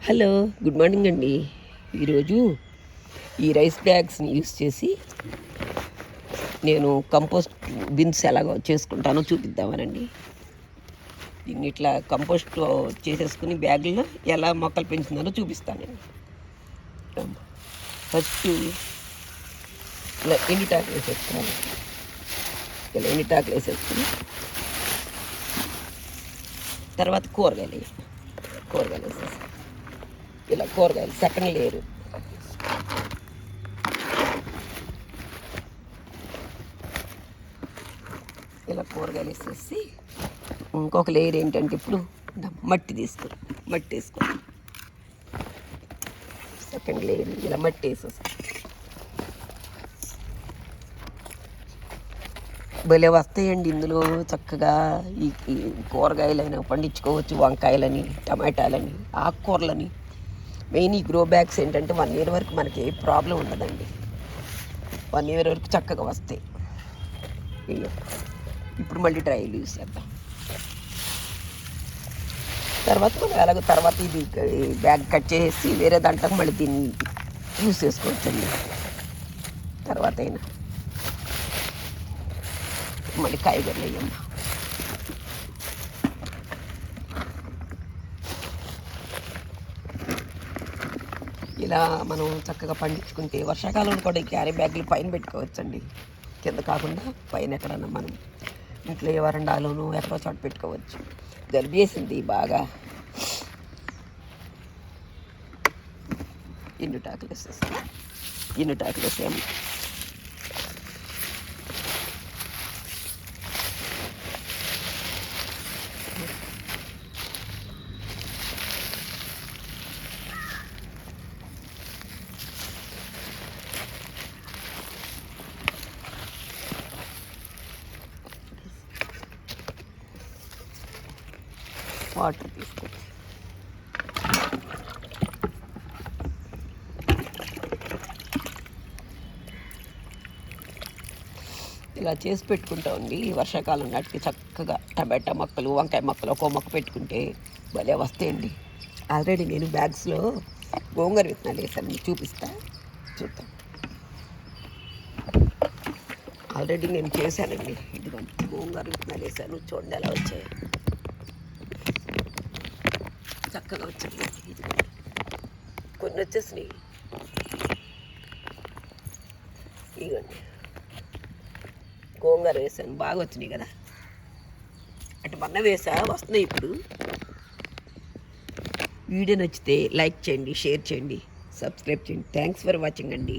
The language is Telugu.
హలో, గుడ్ మార్నింగ్ అండి. ఈరోజు ఈ రైస్ బ్యాగ్స్ని యూస్ చేసి నేను కంపోస్ట్ బిన్స్ ఎలాగో చేసుకుంటానో చూపిద్దామనండి. దీన్ని ఇట్లా కంపోస్ట్ చేసేసుకుని బ్యాగుల్లో ఎలా మొక్కలు పెంచుతున్నానో చూపిస్తానండి. ఫస్ట్ ఇలా ఎండిటాకులు వేసేసుకోవాలి. ఇలా ఎండిటాకులు వేసేసుకుని తర్వాత కూరగాయలు వేసేసి ఇలా కూరగాయలు సెకండ్ లేయరు ఇలా కూరగాయలు వేసేసి ఇంకొక లేయర్ ఏంటంటే ఇప్పుడు మట్టి వేసుకోవాలి. సెకండ్ లేయర్ ఇలా మట్టి వేసేసి భలే వస్తాయండి. ఇందులో చక్కగా ఈ కూరగాయలైనా పండించుకోవచ్చు, వంకాయలని, టమాటాలని, ఆకుకూరలని. మెయిన్ ఈ గ్రో బ్యాగ్స్ ఏంటంటే 1 year వరకు మనకి ఏ ప్రాబ్లం ఉండదండి. 1 year వరకు చక్కగా వస్తాయి. ఇప్పుడు మళ్ళీ ట్రయల్ యూస్ చేద్దాం. తర్వాత మనం ఎలాగో తర్వాత ఇది బ్యాగ్ కట్ చేసి వేరే దాంట్లో మళ్ళీ దీన్ని యూస్ చేసుకోవచ్చండి. తర్వాత అయినా మళ్ళీ కాయగూరలు వేయమ్మా. ఇలా మనం చక్కగా పండించుకుంటే వర్షాకాలంలో కూడా ఈ క్యారీ బ్యాగులు పైన పెట్టుకోవచ్చండి. కింద కాకుండా పైన ఎక్కడన్నా మనం ఇంట్లో ఏ వరండాలోనూ ఎక్కడో చోట పెట్టుకోవచ్చు. జలుబు వేసింది బాగా. ఎండుటాకులు వేసాము. వాటర్ తీసుకోవచ్చు. ఇలా చేసి పెట్టుకుంటామండి. వర్షాకాలం నాటికి చక్కగా టమాటా మొక్కలు, వంకాయ మొక్కలు ఒక్కో మొక్క పెట్టుకుంటే భలే వస్తాయండి. ఆల్రెడీ నేను బ్యాగ్స్లో గోంగూర విత్తనాలు వేసాను, చూద్దాం. ఆల్రెడీ నేను చేశానండి. ఇదిగోండి గోంగూర విత్తనాలు వేసాను, చూడండి ఎలా వచ్చాయి. చక్కగా వచ్చాయి. ఇదిగోండి కొన్ని వచ్చేసినాయి. ఇదిగోండి గోంగూర వేసాను, బాగా వచ్చినాయి కదా. అంటే మొన్న వస్తున్నాయి ఇప్పుడు. వీడియో నచ్చితే లైక్ చేయండి, షేర్ చేయండి, సబ్స్క్రైబ్ చేయండి. థ్యాంక్స్ ఫర్ వాచింగ్ అండి.